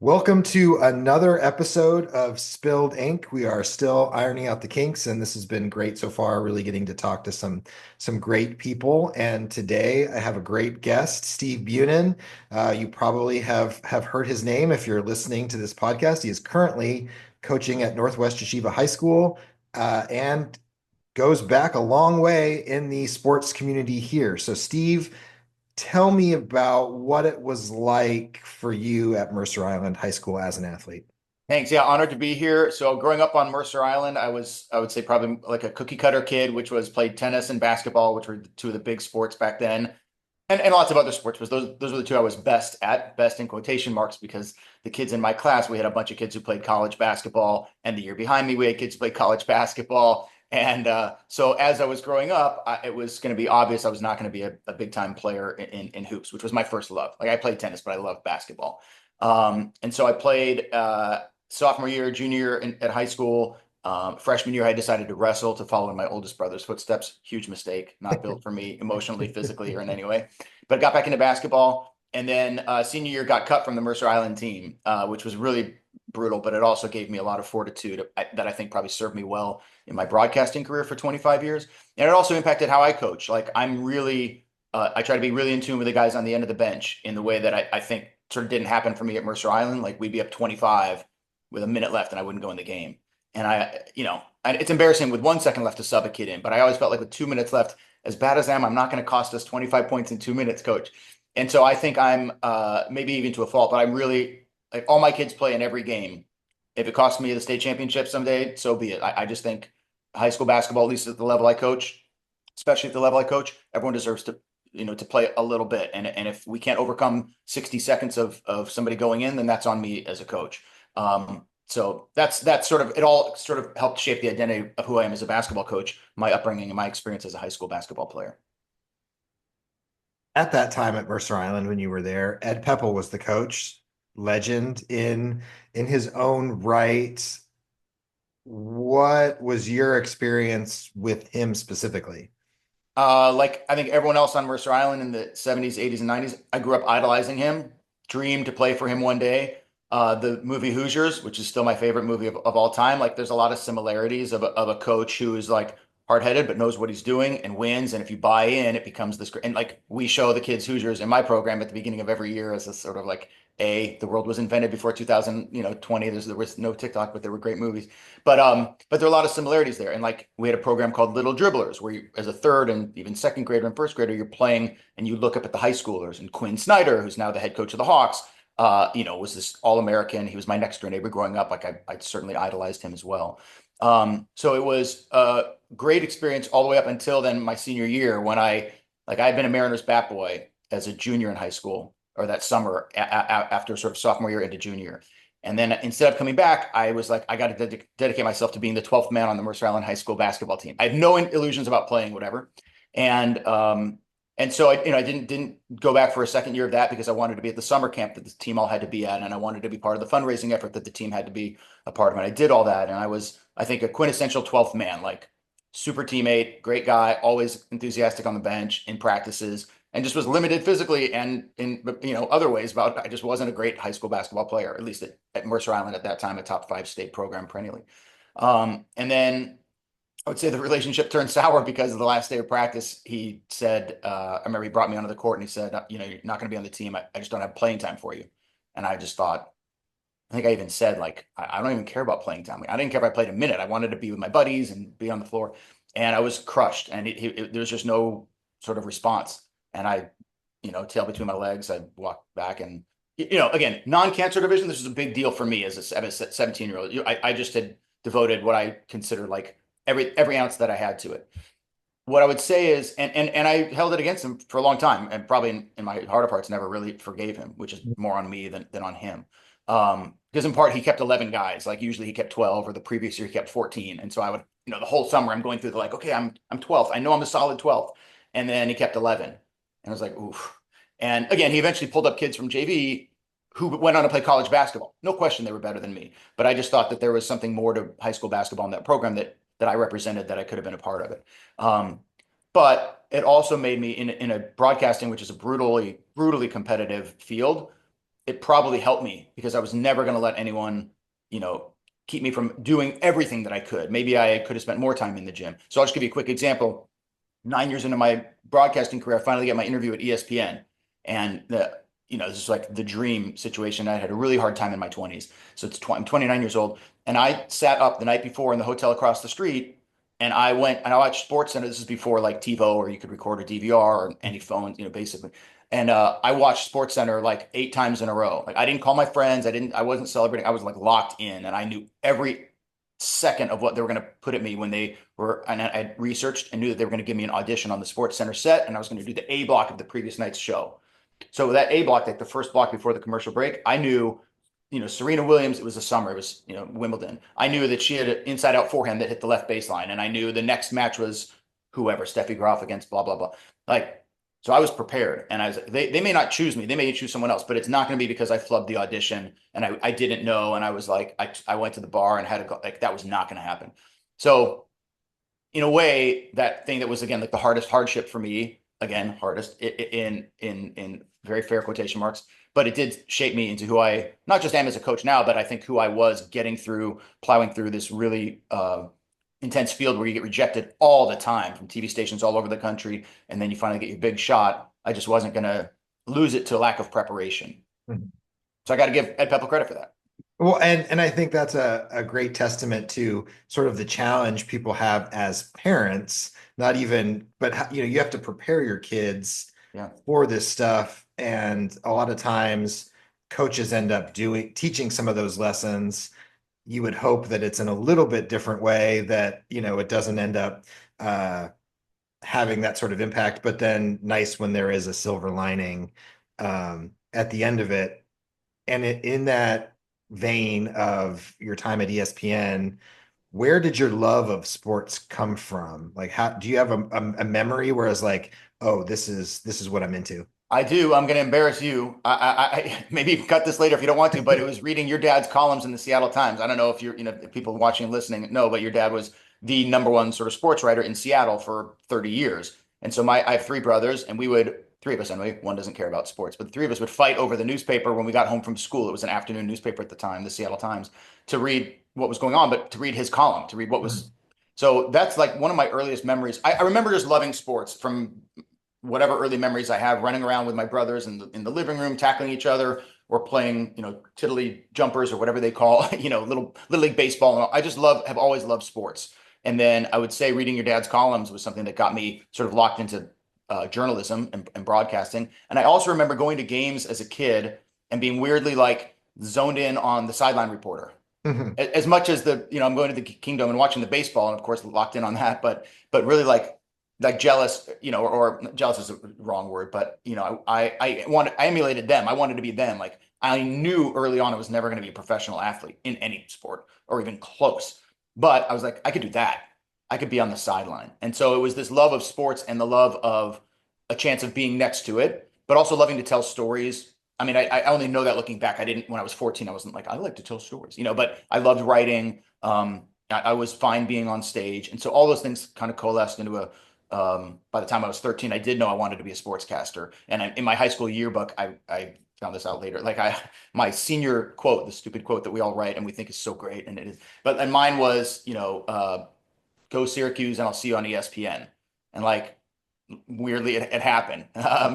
Welcome to another episode of Spilled Ink. We are still ironing out the kinks, and this has been great so far. Really getting to talk to some great people. And today I have a great guest, Steve Bunin. You probably have heard his name if you're listening to this podcast. He is currently coaching at Northwest Yeshiva High School, and goes back a long way in the sports community here. So, Steve, tell me about what it was like for you at Mercer Island High School as an athlete. Thanks. Yeah, honored to be here. So growing up on Mercer Island, I would say probably like a cookie cutter kid, which was played tennis and basketball, which were two of the big sports back then. And lots of other sports, but those were the two I was best at, best in quotation marks, because the kids in my class, we had a bunch of kids who played college basketball, and the year behind me, we had kids who played college basketball. And so as I was growing up, it was going to be obvious I was not going to be a big time player in hoops, which was my first love. Like I played tennis, but I loved basketball. And so I played sophomore year, junior year at high school. Freshman year, I decided to wrestle to follow in my oldest brother's footsteps. Huge mistake, not built for me emotionally, physically, or in any way. But got back into basketball, and then senior year got cut from the Mercer Island team, which was really brutal. But it also gave me a lot of fortitude that I think probably served me well in my broadcasting career for 25 years, and it also impacted how I coach. Like I try to be really in tune with the guys on the end of the bench in the way that I think sort of didn't happen for me at Mercer Island. Like we'd be up 25 with a minute left, and I wouldn't go in the game. And it's embarrassing with 1 second left to sub a kid in, but I always felt like with 2 minutes left, as bad as I am, I'm not going to cost us 25 points in 2 minutes, coach. And so I think I'm maybe even to a fault, but I'm really like all my kids play in every game. If it costs me the state championship someday, so be it. I just think high school basketball, at least at the level I coach, especially at the level I coach, everyone deserves to play a little bit. And if we can't overcome 60 seconds of somebody going in, then that's on me as a coach. So that's sort of it all sort of helped shape the identity of who I am as a basketball coach, my upbringing and my experience as a high school basketball player. At that time at Mercer Island, when you were there, Ed Peppel was the coach, legend in his own right. What was your experience with him specifically? Like I think everyone else on Mercer Island in the 70s, 80s, and 90s, I grew up idolizing him, dreamed to play for him one day. The movie Hoosiers, which is still my favorite movie of all time, like there's a lot of similarities of a coach who is like hard-headed but knows what he's doing and wins. And if you buy in, it becomes this great. And like we show the kids Hoosiers in my program at the beginning of every year as a sort of like the world was invented before 2000, 20. There was no TikTok, but there were great movies. But there are a lot of similarities there. And like we had a program called Little Dribblers, where you, as a third and even second grader and first grader, you're playing and you look up at the high schoolers. And Quinn Snyder, who's now the head coach of the Hawks, was this All-American. He was my next door neighbor growing up. Like I certainly idolized him as well. So it was a great experience all the way up until then my senior year when I had been a Mariners bat boy as a junior in high school, or that summer after sort of sophomore year into junior. And then instead of coming back, I was like, I got to dedicate myself to being the 12th man on the Mercer Island High School basketball team. I had no illusions about playing, whatever. And so I didn't go back for a second year of that because I wanted to be at the summer camp that the team all had to be at, and I wanted to be part of the fundraising effort that the team had to be a part of. And I did all that, and I was, I think, a quintessential 12th man, like super teammate, great guy, always enthusiastic on the bench in practices, and just was limited physically and in other ways. About I just wasn't a great high school basketball player, at least at Mercer Island at that time, a top five state program perennially. And then I would say the relationship turned sour because of the last day of practice. He said, I remember he brought me onto the court and he said, you're not going to be on the team. I just don't have playing time for you. And I just thought, I think I even said, like, I don't even care about playing time. I didn't care if I played a minute. I wanted to be with my buddies and be on the floor. And I was crushed. And there was just no sort of response. And tail between my legs, I walked back and, again, non-cancer division, this was a big deal for me as a 17-year-old. I just had devoted what I consider like every ounce that I had to it. What I would say is, and I held it against him for a long time, and probably in my heart of hearts never really forgave him, which is more on me than on him. Because in part he kept 11 guys, like usually he kept 12, or the previous year he kept 14, and so I would, the whole summer I'm going through the like, okay, I'm 12th, I know I'm a solid 12th, and then he kept 11, and I was like, oof. And again, he eventually pulled up kids from JV who went on to play college basketball. No question they were better than me, but I just thought that there was something more to high school basketball in that program that I represented, that I could have been a part of it. But it also made me in a broadcasting, which is a brutally competitive field. it probably helped me because I was never going to let anyone, you know, keep me from doing everything that I could. Maybe I could have spent more time in the gym. So I'll just give you a quick example. 9 years into my broadcasting career, I finally get my interview at ESPN. And this is like the dream situation. I had a really hard time in my 20s. So I'm 29 years old. And I sat up the night before in the hotel across the street and I went and I watched Sports Center. This is before like TiVo or you could record a DVR or any phone, basically. And I watched Sports Center like 8 times in a row. Like I didn't call my friends. I wasn't celebrating. I was like locked in and I knew every second of what they were going to put at me when they were, and I researched and knew that they were going to give me an audition on the Sports Center set, and I was going to do the A block of the previous night's show. So that A block, like the first block before the commercial break, I knew, Serena Williams, it was the summer, it was, Wimbledon. I knew that she had an inside out forehand that hit the left baseline. And I knew the next match was whoever, Steffi Graf against blah, blah, blah. Like, so I was prepared. And I was like, they may not choose me. They may choose someone else, but it's not going to be because I flubbed the audition and I didn't know. And I was like, I went to the bar and had to go, like, that was not going to happen. So in a way, that thing that was again like the hardest hardship for me, again, hardest in very fair quotation marks, but it did shape me into who I not just am as a coach now, but I think who I was getting through, plowing through this really intense field where you get rejected all the time from TV stations all over the country, and then you finally get your big shot. I just wasn't gonna lose it to lack of preparation. Mhm. So I got to give Ed Pepple credit for that. Well, and I think that's a great testament to sort of the challenge people have as parents, not even, but you have to prepare your kids Yeah. for this stuff. And a lot of times coaches end up teaching some of those lessons. You would hope that it's in a little bit different way that, it doesn't end up uh, having that sort of impact, but then nice when there is a silver lining at the end of it. And in that vein of your time at ESPN, where did your love of sports come from? Like, how do you have a memory where it's like, oh, this is what I'm into? I do. I'm going to embarrass you. Maybe cut this later if you don't want to, but it was reading your dad's columns in the Seattle Times. I don't know if if people watching and listening know, but your dad was the number one sort of sports writer in Seattle for 30 years. And so I have three brothers, and three of us anyway, one doesn't care about sports, but the three of us would fight over the newspaper when we got home from school. It was an afternoon newspaper at the time, the Seattle Times, to read what was going on, but to read his column, to read what was. So that's like one of my earliest memories. I remember just loving sports from whatever early memories I have, running around with my brothers in the living room, tackling each other, or playing, tiddly jumpers or whatever they call, little league baseball. I just have always loved sports. And then I would say reading your dad's columns was something that got me sort of locked into journalism and broadcasting. And I also remember going to games as a kid and being weirdly like zoned in on the sideline reporter. Mhm. As much as I'm going to the Kingdom and watching the baseball, and of course locked in on that, but really like jealous, or jealous is a wrong word, but I emulated them. I wanted to be them. Like I knew early on I was never going to be a professional athlete in any sport or even close. But I was like, I could do that. I could be on the sideline. And so it was this love of sports and the love of a chance of being next to it, but also loving to tell stories. I mean, I only know that looking back. I didn't, when I was 14, I wasn't like, I like to tell stories, but I loved writing. I was fine being on stage. And so all those things kind of coalesced into by the time I was 13, I did know I wanted to be a sportscaster. And in my high school yearbook, I found this out later. Like my senior quote, the stupid quote that we all write and we think is so great. And it is, and mine was, go Syracuse and I'll see you on ESPN. And like, weirdly it happened.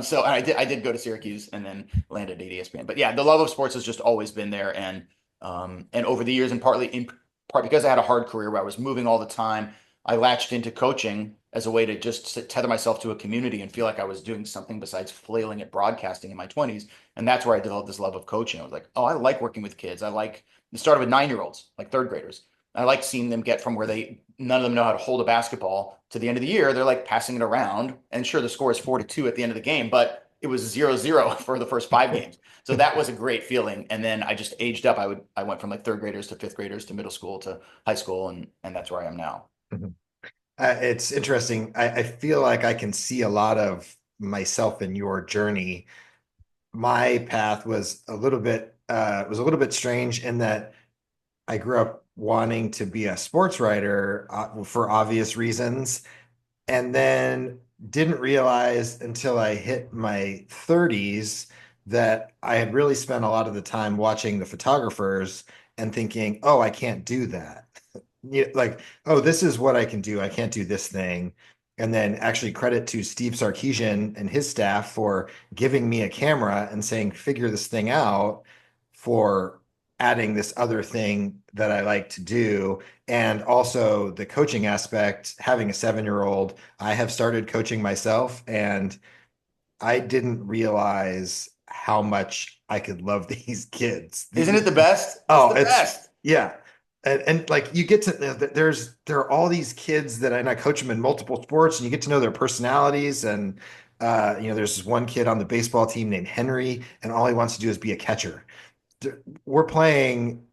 So I did go to Syracuse and then landed at ESPN. But yeah, the love of sports has just always been there. And over the years, and partly in part because I had a hard career where I was moving all the time, I latched into coaching as a way to just tether myself to a community and feel like I was doing something besides flailing at broadcasting in my 20s. And that's where I developed this love of coaching. I was like, oh, I like working with kids. It started with 9-year-olds, like third graders. I like seeing them get from where none of them know how to hold a basketball to the end of the year. They're like passing it around. And sure, the score is 4-2 at the end of the game, but it was 0-0 for the first 5 games. So that was a great feeling. And then I just aged up. I went from like third graders to fifth graders to middle school to high school. And that's where I am now. Mhm. It's interesting. I feel like I can see a lot of myself in your journey. My path was a little bit strange in that I grew up wanting to be a sports writer for obvious reasons, and then didn't realize until I hit my 30s that I had really spent a lot of the time watching the photographers and thinking, oh, I can't do that. Like, oh, this is what I can do. I can't do this thing. And then actually credit to Steve Sarkeesian and his staff for giving me a camera and saying, figure this thing out, for adding this other thing that I like to do. And also the coaching aspect, having a 7-year-old, I have started coaching myself, and I didn't realize how much I could love these kids. Isn't it the best? It's Oh, the it's best. yeah. And like you get to there are all these kids that, and I coach them in multiple sports, and you get to know their personalities. And there's this one kid on the baseball team named Henry, and all he wants to do is be a catcher. We're playing,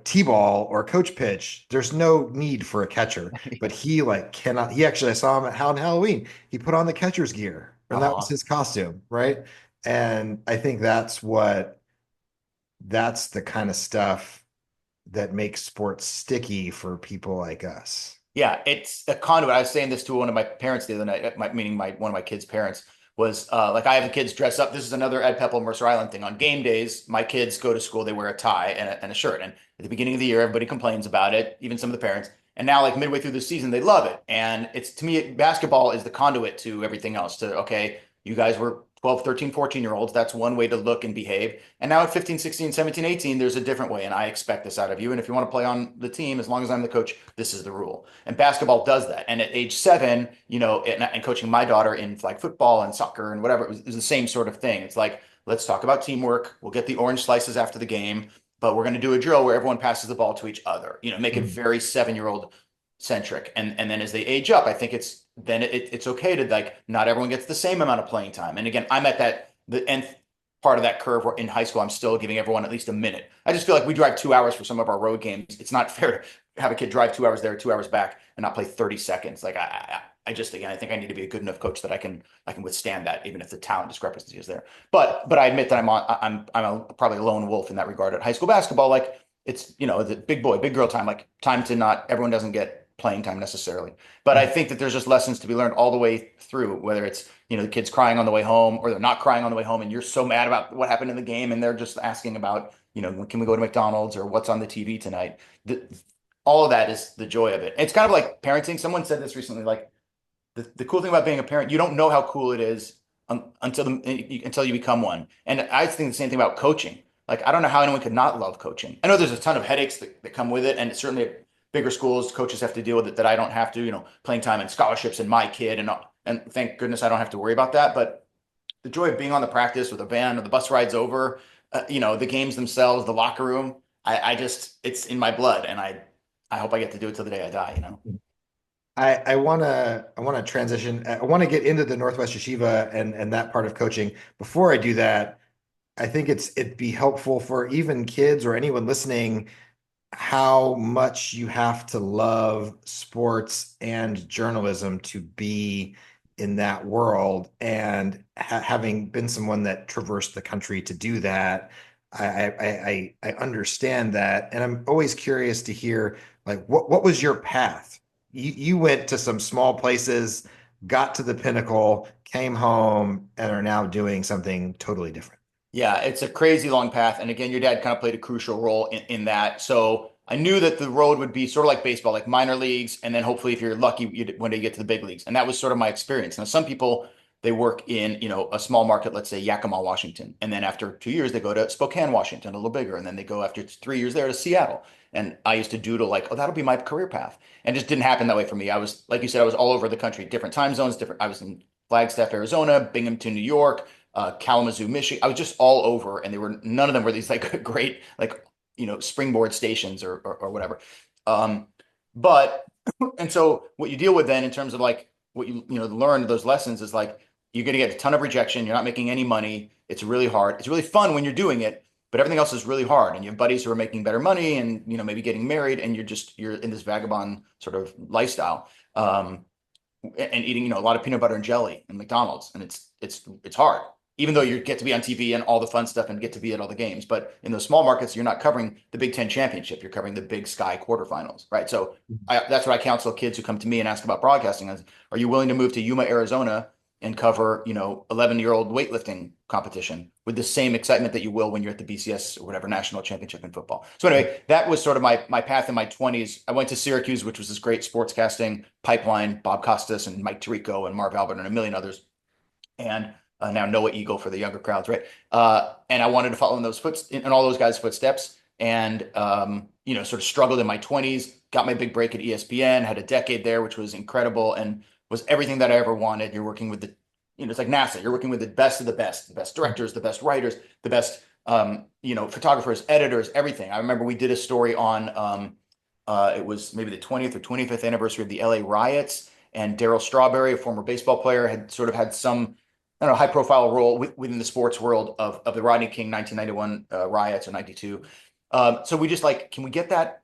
t-ball or coach pitch. There's no need for a catcher, but he like cannot. He actually, I saw him on Halloween. He put on the catcher's gear, and that was Oh, his costume, right? And I think that's the kind of stuff that makes sports sticky for people like us. yeah, it's a conduit. I was saying this to one of my parents the other night, meaning one of my kids' parents, was like I have the kids dress up. This is another Ed Peppel Mercer Island thing. On game days, my kids go to school, they wear a tie and a shirt. And at the beginning of the year, everybody complains about it, even some of the parents. And now, like midway through the season, they love it. And it's, to me, basketball is the conduit to everything else. To, okay, you guys were 12, 13, 14 year olds. That's one way to look and behave. And now at 15, 16, 17, 18, there's a different way. And I expect this out of you. And if you want to play on the team, as long as I'm the coach, this is the rule. And basketball does that. And at age 7, and coaching my daughter in flag football and soccer and whatever, it was the same sort of thing. It's like, let's talk about teamwork. We'll get the orange slices after the game, but we're going to do a drill where everyone passes the ball to each other, make it Mhm. very 7-year-old centric. And then as they age up, I think it's okay to, like, not everyone gets the same amount of playing time. And again, I'm at the nth part of that curve where in high school I'm still giving everyone at least a minute. I just feel like we drive 2 hours for some of our road games. It's not fair to have a kid drive 2 hours there, 2 hours back, and not play 30 seconds. Like I just, again, I think I need to be a good enough coach that I can withstand that, even if the talent discrepancy is there. But I admit that probably a lone wolf in that regard at high school basketball. Like, it's, the big boy, big girl time, like time to not everyone doesn't get playing time necessarily. But I think that there's just lessons to be learned all the way through, whether it's, the kids crying on the way home or they're not crying on the way home and you're so mad about what happened in the game and they're just asking about, can we go to McDonald's or what's on the TV tonight? All of that is the joy of it. It's kind of like parenting. Someone said this recently, like the cool thing about being a parent, you don't know how cool it is until you become one. And I think the same thing about coaching. Like, I don't know how anyone could not love coaching. I know there's a ton of headaches that come with it, and certainly at bigger schools, coaches have to deal with it that I don't have to. Playing time and scholarships and my kid, and thank goodness I don't have to worry about that. But the joy of being on the practice with a van or the bus rides over, the games themselves, the locker room, I just, it's in my blood, and I hope I get to do it till the day I die. I wanna transition. I want to get into the Northwest Yeshiva and that part of coaching. Before I do that, I think it'd be helpful for even kids or anyone listening how much you have to love sports and journalism to be in that world. And having been someone that traversed the country to do that, I understand that. And I'm always curious to hear, like, what was your path? You went to some small places, got to the pinnacle, came home, and are now doing something totally different. Yeah, it's a crazy long path. And again, your dad kind of played a crucial role in that. So I knew that the road would be sort of like baseball, like minor leagues. And then hopefully, if you're lucky, you'd one day get to the big leagues. And that was sort of my experience. Now, some people, they work in, a small market, let's say Yakima, Washington. And then after 2 years, they go to Spokane, Washington, a little bigger. And then they go after 3 years there to Seattle. And I used to doodle like, oh, that'll be my career path. And it just didn't happen that way for me. I was, like you said, I was all over the country, different time zones, different. I was in Flagstaff, Arizona, Binghamton, New York, Kalamazoo, Michigan. I was just all over, and none of them were these like great, like, springboard stations or whatever. Um, but and so what you deal with then in terms of like what learn those lessons is like you're going to get a ton of rejection. You're not making any money. It's really hard. It's really fun when you're doing it, but everything else is really hard. And you have buddies who are making better money and maybe getting married, and you're in this vagabond sort of lifestyle. And eating, a lot of peanut butter and jelly and McDonald's, and it's hard. Even though you get to be on TV and all the fun stuff and get to be at all the games, but in those small markets, you're not covering the Big Ten championship. You're covering the Big Sky quarterfinals, right? So that's what I counsel kids who come to me and ask about broadcasting. Are you willing to move to Yuma, Arizona, and cover, 11-year-old weightlifting competition with the same excitement that you will when you're at the BCS or whatever national championship in football. So anyway, that was sort of my path in my 20s. I went to Syracuse, which was this great sportscasting pipeline, Bob Costas and Mike Tirico and Marv Albert and a million others. And now Noah Eagle for the younger crowds, right? And I wanted to follow in all those guys' footsteps, and sort of struggled in my 20s. Got my big break at ESPN, had a decade there, which was incredible, and was everything that I ever wanted. You're working with it's like NASA. You're working with the best of the best directors, the best writers, the best, photographers, editors, everything. I remember we did a story on, it was maybe the 20th or 25th anniversary of the LA riots, and Darryl Strawberry, a former baseball player, had sort of had some, I don't know, high profile role within the sports world of the Rodney King 1991 riots or 92. So we just like, can we get that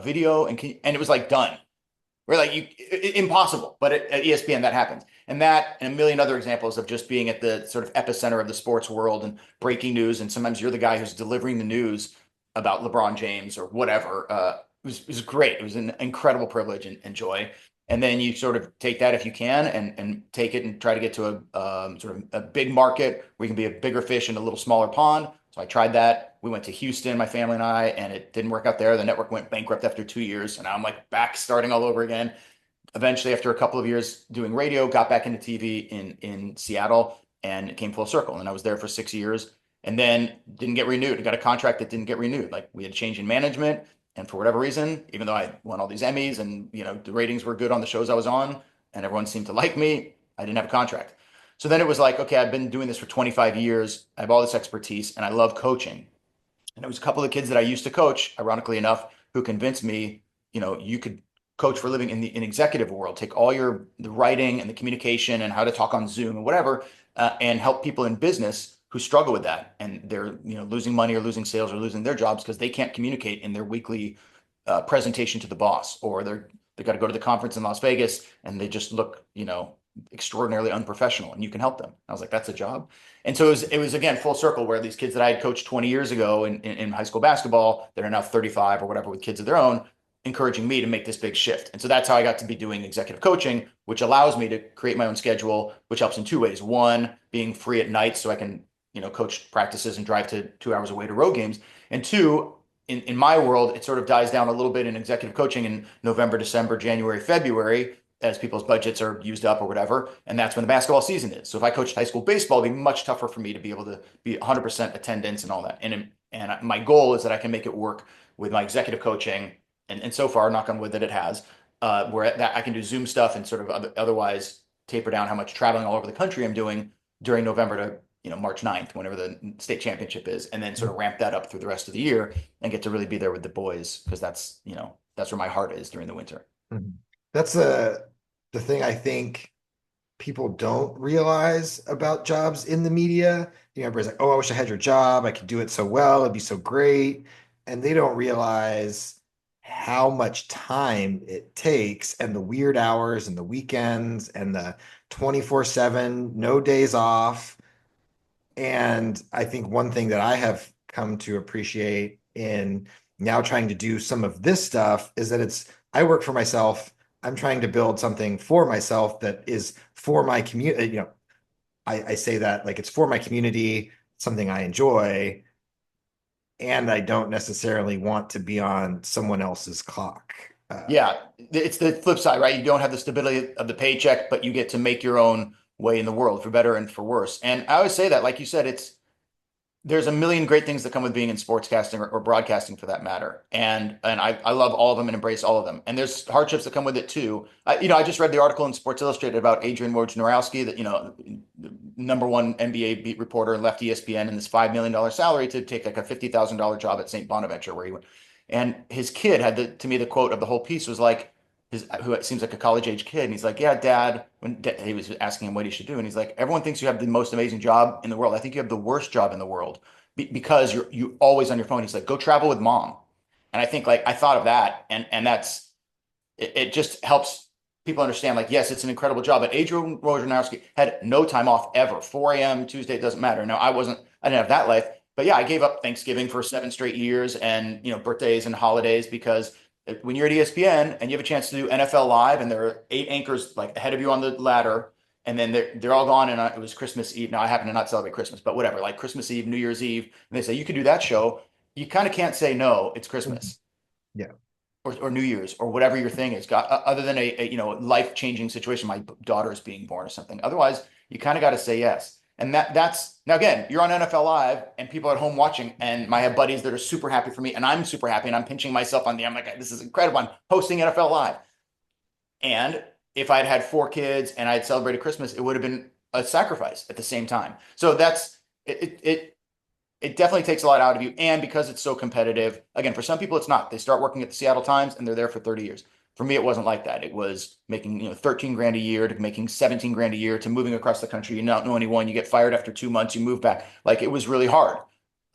video? And it was like done. We're like, impossible. But at ESPN, that happens. And that and a million other examples of just being at the sort of epicenter of the sports world and breaking news. And sometimes you're the guy who's delivering the news about LeBron James or whatever. It was great. It was an incredible privilege and joy. And then you sort of take that if you can and take it and try to get to a sort of a big market where you can be a bigger fish in a little smaller pond. So I tried that. We went to Houston, my family and I, and it didn't work out there. The network went bankrupt after 2 years. And now I'm like back starting all over again. Eventually, after a couple of years doing radio, got back into TV in Seattle, and it came full circle. And I was there for 6 years and then didn't get renewed. I got a contract that didn't get renewed. Like we had a change in management. And for whatever reason, even though I won all these Emmys and the ratings were good on the shows I was on and everyone seemed to like me, I didn't have a contract. So then it was like, okay, I've been doing this for 25 years. I have all this expertise and I love coaching. And it was a couple of kids that I used to coach, ironically enough, who convinced me, you could coach for a living in the executive world, take all the writing and the communication and how to talk on Zoom and whatever, and help people in business who struggle with that. And they're, losing money or losing sales or losing their jobs because they can't communicate in their weekly presentation to the boss, or they got to go to the conference in Las Vegas and they just look, extraordinarily unprofessional, and you can help them. I was like, that's a job. And so it was again full circle, where these kids that I had coached 20 years ago in high school basketball that are now 35 or whatever with kids of their own, encouraging me to make this big shift. And so that's how I got to be doing executive coaching, which allows me to create my own schedule, which helps in two ways. One, being free at night so I can, coach practices and drive to 2 hours away to road games. And two, in my world, it sort of dies down a little bit in executive coaching in November, December, January, February, as people's budgets are used up or whatever. And that's when the basketball season is. So if I coached high school baseball, it'd be much tougher for me to be able to be 100% attendance and all that. And my goal is that I can make it work with my executive coaching. And so far, knock on wood, that it has, where that I can do Zoom stuff and sort of otherwise taper down how much traveling all over the country I'm doing during November to March 9th, whenever the state championship is, and then sort of ramp that up through the rest of the year and get to really be there with the boys, because that's where my heart is during the winter. Mhm. That's the thing I think people don't realize about jobs in the media. Everybody's like, oh, I wish I had your job. I could do it so well. It'd be so great. And they don't realize how much time it takes, and the weird hours and the weekends and the 24/7, no days off. And I think one thing that I have come to appreciate in now trying to do some of this stuff is that I work for myself. I'm trying to build something for myself that is for my community. I say that like it's for my community, something I enjoy, and I don't necessarily want to be on someone else's clock. Yeah, it's the flip side, right? You don't have the stability of the paycheck, but you get to make your own way in the world, for better and for worse. And I always say that, like you said, there's a million great things that come with being in sportscasting or broadcasting, for that matter. And I love all of them and embrace all of them. And there's hardships that come with it too. I just read the article in Sports Illustrated about Adrian Wojnarowski, that, the number one NBA beat reporter, and left ESPN in this $5 million salary to take like a $50,000 job at St. Bonaventure, where he went. And his kid had to me, the quote of the whole piece was like, who seems like a college age kid. And he's like, yeah, dad, when he was asking him what he should do. And he's like, everyone thinks you have the most amazing job in the world. I think you have the worst job in the world, because you always on your phone. He's like, go travel with mom. And I think, like, I thought of that, and it just helps people understand, like, yes, it's an incredible job, but Adrian Wojnarowski had no time off ever. 4 a.m. Tuesday, it doesn't matter. Now, I didn't have that life, but yeah, I gave up Thanksgiving for 7 straight years, and birthdays and holidays, because when you're at ESPN and you have a chance to do NFL Live, and there are 8 anchors like ahead of you on the ladder, And then they're all gone, and it was Christmas Eve. Now I happen to not celebrate Christmas, but whatever, like Christmas Eve, New Year's Eve, and they say you could do that show. You kind of can't say no. It's Mhm. Christmas Yeah. or New Year's or whatever your thing is. Got other than a life changing situation, my daughter is being born or something. Otherwise, you kind of got to say yes. And that's now again, you're on NFL Live and people at home watching, and I have buddies that are super happy for me, and I'm super happy, and I'm pinching myself on the. I'm like, this is incredible. I'm hosting NFL Live, and if I'd had four kids and I'd celebrated Christmas, it would have been a sacrifice at the same time. So that's it definitely takes a lot out of you. And because it's so competitive, again, for some people, it's not. They start working at the Seattle Times and they're there for 30 years. For me, it wasn't like that. It was making, 13 grand a year to making 17 grand a year to moving across the country. You don't know anyone. You get fired after 2 months, you move back. Like it was really hard.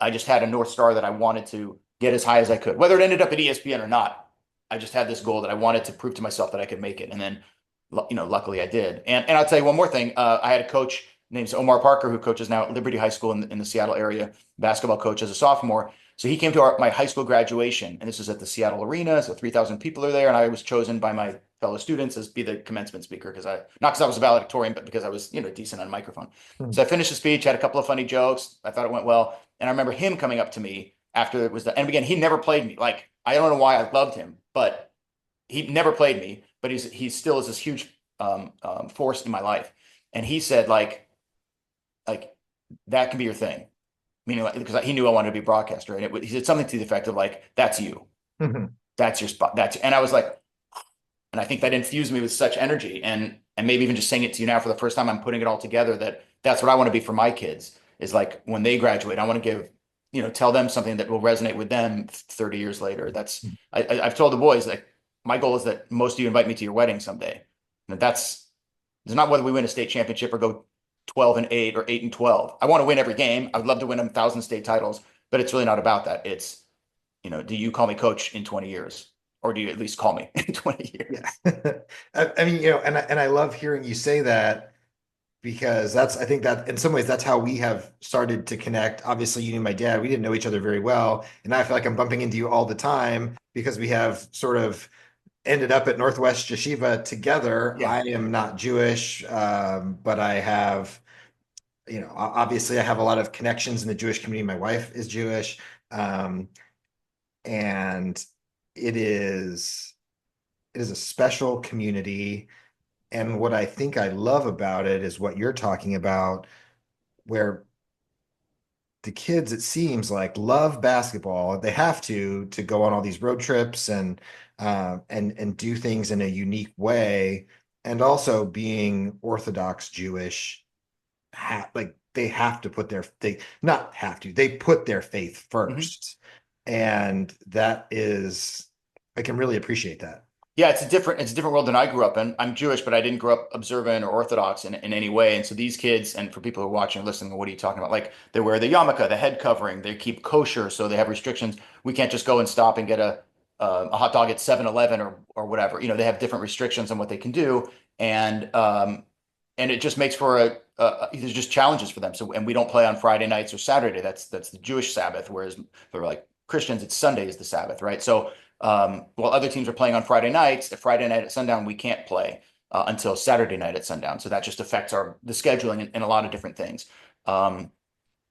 I just had a North Star that I wanted to get as high as I could, whether it ended up at ESPN or not. I just had this goal that I wanted to prove to myself that I could make it. And then, luckily I did. And I'll tell you one more thing. I had a coach named Omar Parker, who coaches now at Liberty High School in the Seattle area, basketball coach as a sophomore. So he came to my high school graduation, and this is at the Seattle Arena. So 3,000 people are there, and I was chosen by my fellow students as be the commencement speaker not because I was a valedictorian, but because I was decent on microphone. Mhm. So I finished the speech, had a couple of funny jokes. I thought it went well, and I remember him coming up to me after it was and again he never played me. Like I don't know why I loved him, but he never played me. But he still is this huge force in my life, and he said like that can be your thing, meaning like because he knew I wanted to be a broadcaster, and he said something to the effect of like, "That's you, Mhm. that's your spot." And I was like, and I think that infused me with such energy, and maybe even just saying it to you now for the first time, I'm putting it all together that that's what I want to be for my kids. Is like when they graduate, I want to give, tell them something that will resonate with them 30 years later. I've told the boys like my goal is that most of you invite me to your wedding someday. And it's not whether we win a state championship or go 12-8 or 8-12. I want to win every game. I would love to win 1,000 state titles, but it's really not about that. It's, do you call me coach in 20 years? Or do you at least call me in 20 Yeah. years? I mean, and I love hearing you say that because I think that in some ways that's how we have started to connect. Obviously, you knew my dad. We didn't know each other very well. And I feel like I'm bumping into you all the time because we have sort of ended up at Northwest Yeshiva together. Yeah. I am not Jewish, but I have, obviously I have a lot of connections in the Jewish community. My wife is Jewish. Um, and it is it is a special community. And what I think I love about it is what you're talking about, where the kids, it seems like, love basketball. They have to go on all these road trips and do things in a unique way. And also being Orthodox Jewish, like they have to put they not have to, they put their faith Mhm. first. And that is, I can really appreciate that. Yeah, it's a different world than I grew up in. I'm Jewish, but I didn't grow up observant or Orthodox in any way. And so these kids, and for people who are watching or listening, what are you talking about? Like they wear the yarmulke, the head covering, they keep kosher, so they have restrictions. We can't just go and stop and get a hot dog at 7-Eleven or whatever. They have different restrictions on what they can do, and it just makes for there's just challenges for them. So and we don't play on Friday nights or Saturday. That's the Jewish Sabbath, whereas for like Christians, it's Sunday is the Sabbath, right? So while other teams are playing on Friday nights, at Friday night at sundown, we can't play until Saturday night at sundown. So that just affects the scheduling in a lot of different things. Um,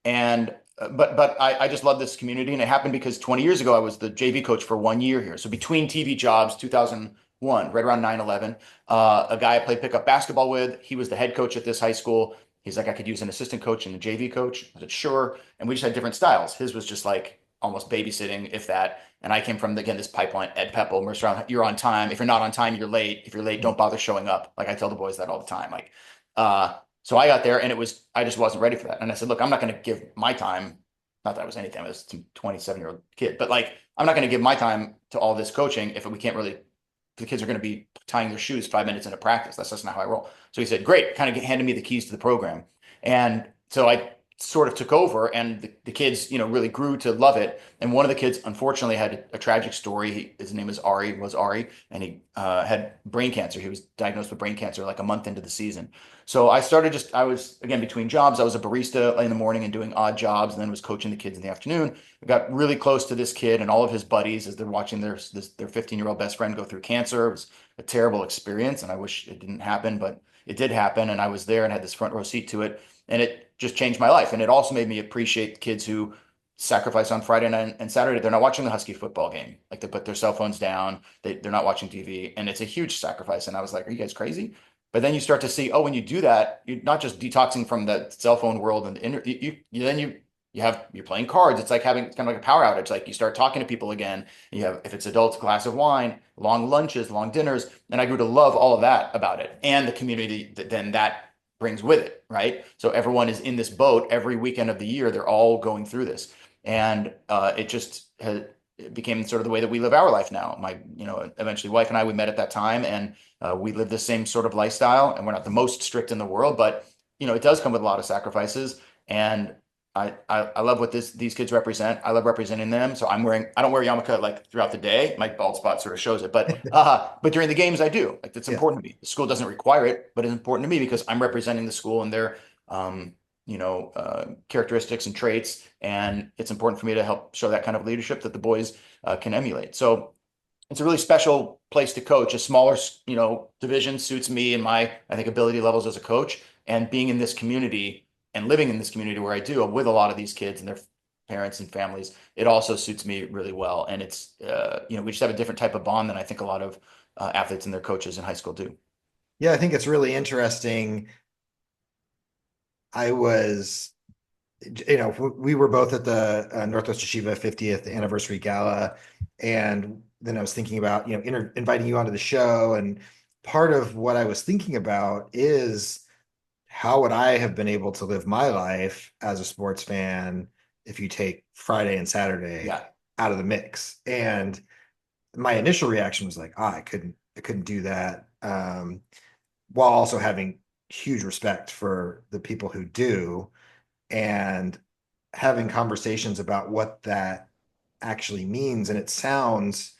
and but I just love this community, and it happened because 20 years ago I was the JV coach for 1 year here. So between TV jobs, 2001, right around 9/11, a guy I played pickup basketball with, he was the head coach at this high school. He's like, I could use an assistant coach and a JV coach. I said, sure. And we just had different styles. His was just like almost babysitting, if that. And I came from, again, this pipeline, Ed Peppel, Mercer, you're on time. If you're not on time, you're late. If you're late, don't bother showing up. Like I tell the boys that all the time. Uh, so I got there and I just wasn't ready for that. And I said, look, I'm not going to give my time, not that I was anything, I was a 27-year-old kid, but like, I'm not going to give my time to all this coaching if we can't really, the kids are going to be tying their shoes 5 minutes into practice. That's just not how I roll. So he said, great, kind of handed me the keys to the program. And so I sort of took over, and the kids, really grew to love it. And one of the kids, unfortunately, had a tragic story. His name is Ari, and he had brain cancer. He was diagnosed with brain cancer like a month into the season. So I was, again, between jobs. I was a barista in the morning and doing odd jobs, and then was coaching the kids in the afternoon. I got really close to this kid and all of his buddies as they're watching their 15-year-old best friend go through cancer. It was a terrible experience, and I wish it didn't happen, but it did happen, and I was there and had this front row seat to it, and it just changed my life. And it also made me appreciate kids who sacrifice on Friday night and Saturday. They're not watching the Husky football game. Like they put their cell phones down. They're not watching TV, and it's a huge sacrifice. And I was like, are you guys crazy? But then you start to see, oh, when you do that, you're not just detoxing from the cell phone world and you're playing cards. It's like having it's kind of like a power outage. Like you start talking to people again. You have, if it's adults, a glass of wine, long lunches, long dinners. And I grew to love all of that about it and the community that then that brings with it, right? So everyone is in this boat every weekend of the year. They're all going through this. And it became sort of the way that we live our life now. Eventually wife and I, we met at that time, and we live the same sort of lifestyle, and we're not the most strict in the world, but it does come with a lot of sacrifices. And I love what these kids represent. I love representing them. So I don't wear yarmulke like throughout the day. My bald spot sort of shows it, but during the games I do. Like it's Yeah. important to me. The school doesn't require it, but it's important to me because I'm representing the school and their characteristics and traits. And it's important for me to help show that kind of leadership that the boys can emulate. So it's a really special place to coach. A smaller, division suits me and my, I think, ability levels as a coach. And being in this community and living in this community where I do with a lot of these kids and their parents and families, it also suits me really well. And it's, we just have a different type of bond than I think a lot of athletes and their coaches in high school do. Yeah, I think it's really interesting. I was, we were both at the Northwest Yeshiva 50th anniversary gala, and then I was thinking about, inviting you onto the show, and part of what I was thinking about is how would I have been able to live my life as a sports fan if you take Friday and Saturday Yeah. out of the mix? And my initial reaction was like, I couldn't do that. While also having huge respect for the people who do, and having conversations about what that actually means. And it sounds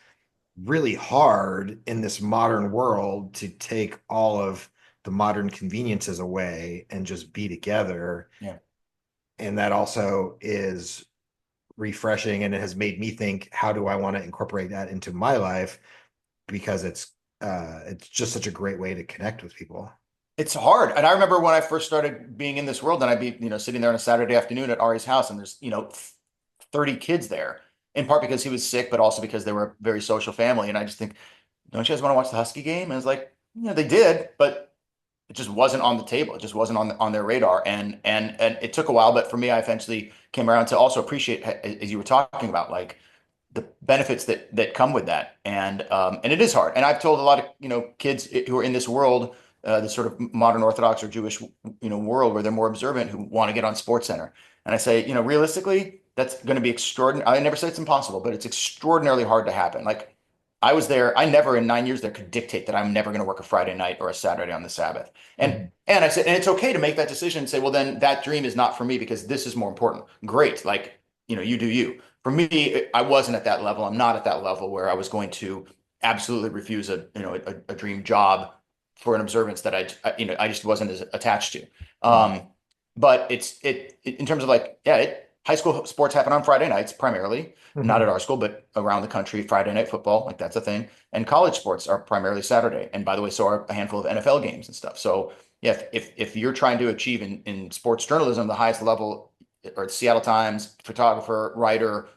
really hard in this modern world to take all of the modern conveniences away and just be together. Yeah. And that also is refreshing, and it has made me think, how do I want to incorporate that into my life? Because it's just such a great way to connect with people. It's hard. And I remember when I first started being in this world, and I'd be, sitting there on a Saturday afternoon at Ari's house, and there's, 30 kids there, in part because he was sick, but also because they were a very social family. And I just think, don't you guys want to watch the Husky game? And it's like, they did, but it just wasn't on the table. It just wasn't on their radar. And it took a while, but for me, I eventually came around to also appreciate, as you were talking about, like the benefits that come with that. And it is hard. And I've told a lot of, kids who are in this world, this sort of modern Orthodox or Jewish, world where they're more observant, who want to get on Sports Center. And I say, realistically, that's going to be extraordinary. I never say it's impossible, but it's extraordinarily hard to happen. Like I was there, I never in 9 years there could dictate that I'm never going to work a Friday night or a Saturday on the Sabbath. And Mhm. and I said, and it's okay to make that decision and say, well, then that dream is not for me because this is more important. Great. Like, you do you. For me, I wasn't at that level. I'm not at that level where I was going to absolutely refuse a dream job for an observance that I just wasn't as attached to. Mhm. But in terms of like, yeah, high school sports happen on Friday nights primarily, not at Mhm. our school, but around the country, Friday night football, like that's a thing. And college sports are primarily Saturday. And by the way, so are a handful of NFL games and stuff. So yeah, if you're trying to achieve in sports journalism the highest level, or Seattle Times, photographer, writer,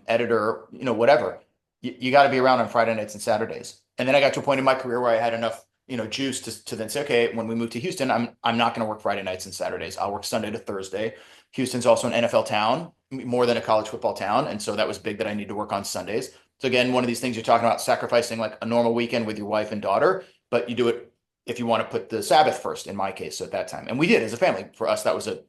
editor, whatever, you got to be around on Friday nights and Saturdays. And then I got to a point in my career where I had enough juice to then say, okay, when we move to Houston, I'm not going to work Friday nights and Saturdays. I'll work Sunday to Thursday. Houston's also an NFL town, more than a college football town, and so that was big that I need to work on Sundays. So again, one of these things you're talking about, sacrificing like a normal weekend with your wife and daughter, but you do it if you want to put the Sabbath first, in my case, so at that time. And we did as a family. For us, that was a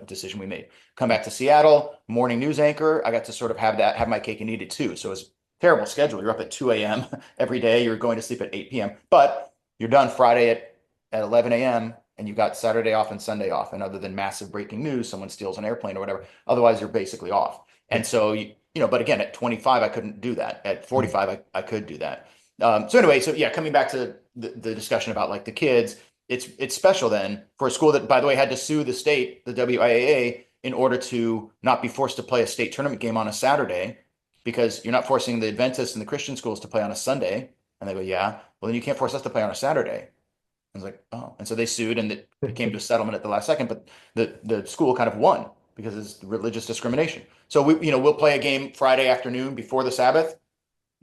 decision we made. Come back to Seattle, morning news anchor. I got to sort of have my cake and eat it too. So it was terrible schedule. You're up at 2 a.m. every day. You're going to sleep at 8 p.m. But you're done Friday at 11 a.m. and you got Saturday off and Sunday off. And other than massive breaking news, someone steals an airplane or whatever, otherwise you're basically off. Yeah. And so, but again, at 25, I couldn't do that. At Mhm. 45, I could do that. So anyway, so yeah, coming back to the discussion about like the kids, it's special then for a school that, by the way, had to sue the state, the WIAA, in order to not be forced to play a state tournament game on a Saturday, because you're not forcing the Adventists and the Christian schools to play on a Sunday. And they go, yeah. well, then you can't force us to play on a Saturday. I was like, oh. And so they sued and it came to a settlement at the last second, but the school kind of won because it's religious discrimination. So we'll play a game Friday afternoon before the Sabbath,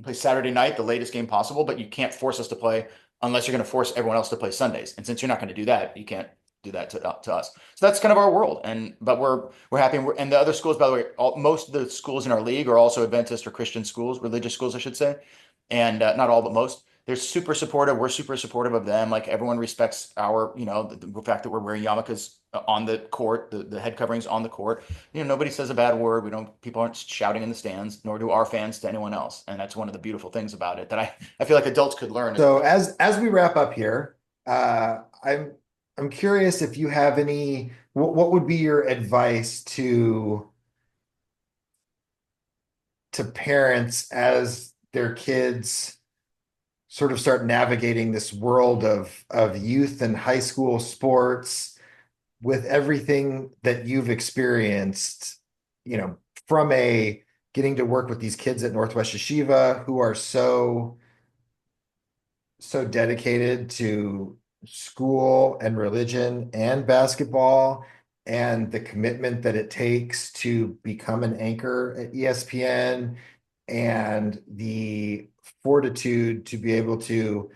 play Saturday night, the latest game possible, but you can't force us to play unless you're going to force everyone else to play Sundays. And since you're not going to do that, you can't do that to us. So that's kind of our world. But we're happy. And the other schools, by the way, most of the schools in our league are also Adventist or Christian schools, religious schools, I should say. And not all, but most. They're super supportive. We're super supportive of them. Like everyone respects our, the fact that we're wearing yarmulkes on the court, the head coverings on the court. Nobody says a bad word. People aren't shouting in the stands, nor do our fans to anyone else. And that's one of the beautiful things about it that I feel like adults could learn as So well. as we wrap up here, I'm curious if you have any, what would be your advice to parents as their kids sort of start navigating this world of youth and high school sports with everything that you've experienced, you know, from a getting to work with these kids at Northwest Yeshiva who are so dedicated to school and religion and basketball and the commitment that it takes to become an anchor at ESPN and the fortitude to be able to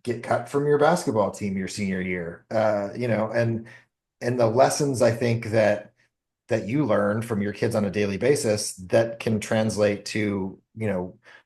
get cut from your basketball team your senior year. And the lessons I think that you learn from your kids on a daily basis that can translate to,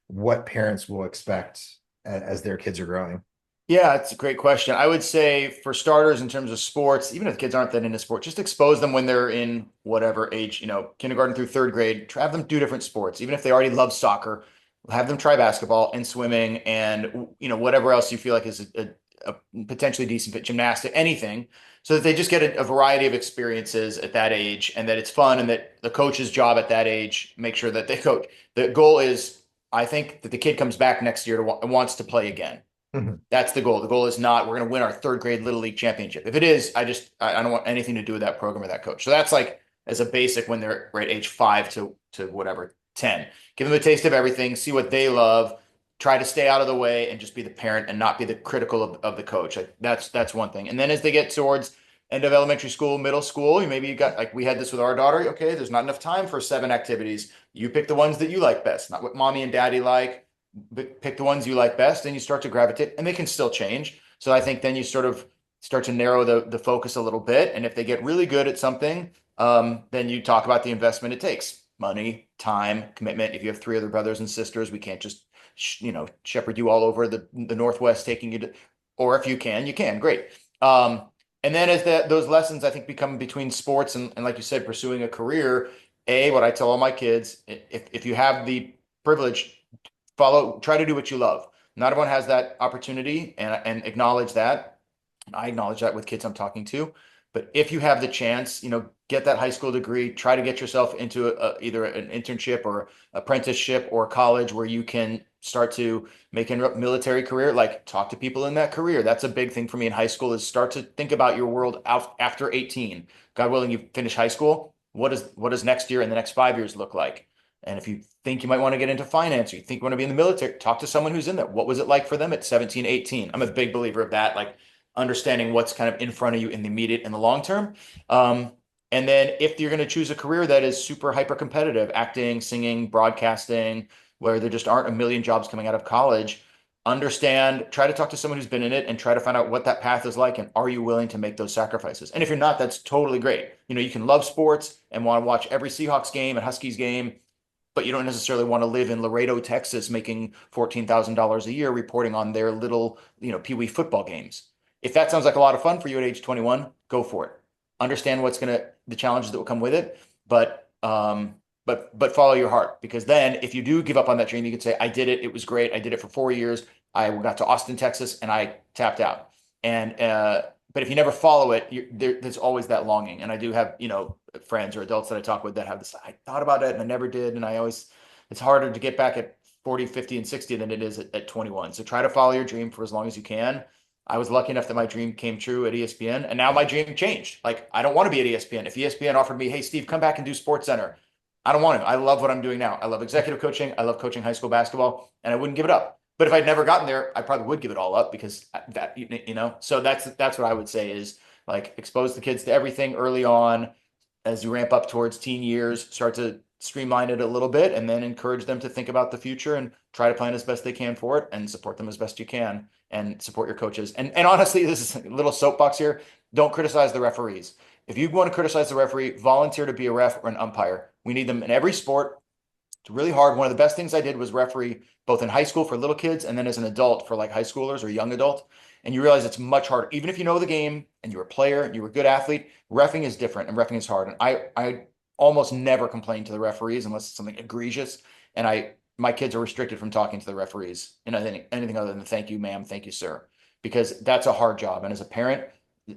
what parents will expect as their kids are growing. Yeah, it's a great question. I would say for starters, in terms of sports, even if the kids aren't that into sports, just expose them when they're in whatever age, kindergarten through third grade, try have them do different sports. Even if they already love soccer, have them try basketball and swimming and, whatever else you feel like is a potentially decent fit, gymnastic, anything, so that they just get a variety of experiences at that age and that it's fun and that the coach's job at that age, make sure that they coach. The goal is, I think, that the kid comes back next year and wants to play again. Mhm. That's the goal. The goal is not we're going to win our third grade little league championship. If it is, I don't want anything to do with that program or that coach. So that's like as a basic when they're right age 5 to whatever 10. Give them a taste of everything, see what they love, try to stay out of the way and just be the parent and not be the critical of the coach. Like that's one thing. And then as they get towards end of elementary school, middle school, maybe you got like we had this with our daughter. Okay, there's not enough time for 7 activities. You pick the ones that you like best, not what mommy and daddy like, pick the ones you like best and you start to gravitate and they can still change. So I think then you sort of start to narrow the focus a little bit. And if they get really good at something, then you talk about the investment it takes: money, time, commitment. If you have 3 other brothers and sisters, we can't just, shepherd you all over the Northwest taking you to, or if you can, great. And then as those lessons, I think, become between sports and like you said, pursuing a career, what I tell all my kids, if you have the privilege, try to do what you love. Not everyone has that opportunity and acknowledge that. I acknowledge that with kids I'm talking to. But if you have the chance, get that high school degree, try to get yourself into either an internship or apprenticeship or college where you can start to make a military career. Like talk to people in that career. That's a big thing for me in high school is start to think about your world after 18. God willing, you finish high school. What does next year and the next 5 years look like? And if you think you might want to get into finance or you think you want to be in the military, talk to someone who's in there. What was it like for them at 17, 18? I'm a big believer of that, like understanding what's kind of in front of you in the immediate and the long term. And then if you're going to choose a career that is super hyper competitive, acting, singing, broadcasting, where there just aren't a million jobs coming out of college, try to talk to someone who's been in it and try to find out what that path is like and are you willing to make those sacrifices? And if you're not, that's totally great. You can love sports and want to watch every Seahawks game and Huskies game, but you don't necessarily want to live in Laredo, Texas, making $14,000 a year reporting on their little, pee-wee football games. If that sounds like a lot of fun for you at age 21, go for it. Understand the challenges that will come with it, but follow your heart, because then if you do give up on that dream, you can say, I did it. It was great. I did it for 4 years. I got to Austin, Texas, and I tapped out. But if you never follow it, there's always that longing. And I do have, friends or adults that I talk with that have this, I thought about it and I never did. And it's harder to get back at 40, 50, and 60 than it is at 21. So try to follow your dream for as long as you can. I was lucky enough that my dream came true at ESPN, and now my dream changed. Like, I don't want to be at ESPN. If ESPN offered me, hey, Steve, come back and do Sports Center, I don't want to. I love what I'm doing now. I love executive coaching. I love coaching high school basketball, and I wouldn't give it up. But if I'd never gotten there, I probably would give it all up because that, so that's what I would say is like expose the kids to everything early on as you ramp up towards teen years, start to streamline it a little bit and then encourage them to think about the future and try to plan as best they can for it and support them as best you can and support your coaches. And honestly, this is a little soapbox here. Don't criticize the referees. If you want to criticize the referee, volunteer to be a ref or an umpire. We need them in every sport. It's really hard. One of the best things I did was referee both in high school for little kids and then as an adult for like high schoolers or young adult. And you realize it's much harder. Even if you know the game and you're a player and you're a good athlete, reffing is different and reffing is hard. And I almost never complain to the referees unless it's something egregious. And my kids are restricted from talking to the referees and anything other than thank you, ma'am, thank you, sir, because that's a hard job. And as a parent,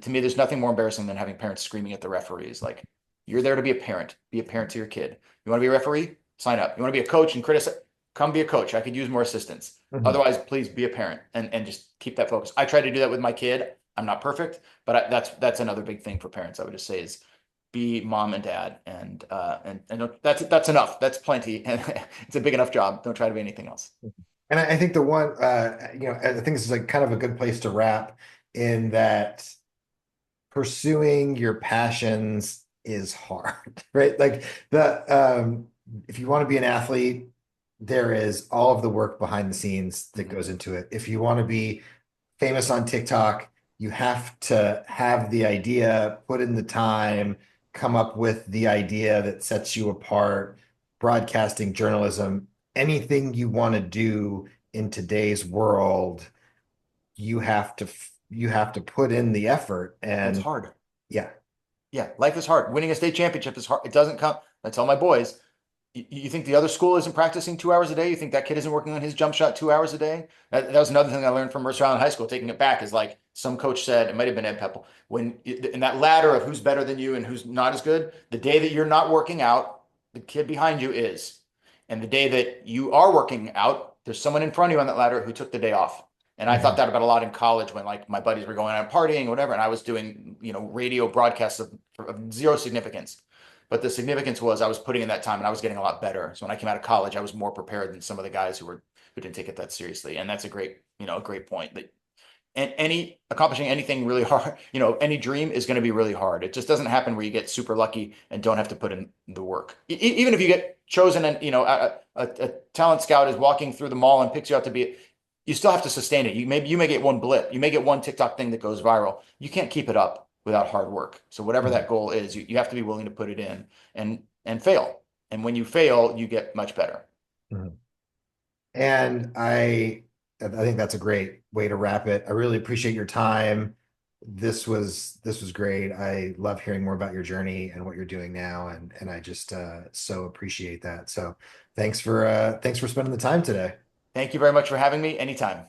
to me, there's nothing more embarrassing than having parents screaming at the referees. Like, you're there to be a parent to your kid. You want to be a referee? Sign up. You want to be a coach and criticize? Come be a coach. I could use more assistance. Mhm. Otherwise, please be a parent and just keep that focus. I try to do that with my kid. I'm not perfect, but that's another big thing for parents. I would just say is be mom and dad, and that's enough. That's plenty, and it's a big enough job. Don't try to be anything else. And I think the one, I think this is like kind of a good place to wrap in that pursuing your passions is hard, right? Like if you want to be an athlete, there is all of the work behind the scenes that Mhm. goes into it. If you want to be famous on TikTok, you have to have the idea, put in the time, come up with the idea that sets you apart. Broadcasting, journalism, anything you want to do in today's world, you have to put in the effort. It's And hard. yeah. Yeah, life is hard. Winning a state championship is hard. It doesn't come. I tell my boys, you think the other school isn't practicing 2 hours a day? You think that kid isn't working on his jump shot 2 hours a day? That was another thing I learned from Mercer Island High School. Taking it back is like some coach said, it might have been Ed Pepple, when in that ladder of who's better than you and who's not as good, the day that you're not working out, the kid behind you is. And the day that you are working out, there's someone in front of you on that ladder who took the day off. And I thought Mhm. that about a lot in college when like my buddies were going out partying or whatever, and I was doing, radio broadcasts of zero significance. But the significance was I was putting in that time and I was getting a lot better. So when I came out of college, I was more prepared than some of the guys who didn't take it that seriously. And that's a great point that and any accomplishing anything really hard, any dream is going to be really hard. It just doesn't happen where you get super lucky and don't have to put in the work. Even if you get chosen and a talent scout is walking through the mall and picks you out to be, you still have to sustain it. You may get one blip, you may get one TikTok thing that goes viral. You can't keep it up without hard work. So whatever Mhm. that goal is, you have to be willing to put it in and fail. And when you fail, you get much better. Mhm. And I think that's a great way to wrap it. I really appreciate your time. This was great. I love hearing more about your journey and what you're doing now, and I just so appreciate that. So thanks for spending the time today. Thank you very much for having me anytime.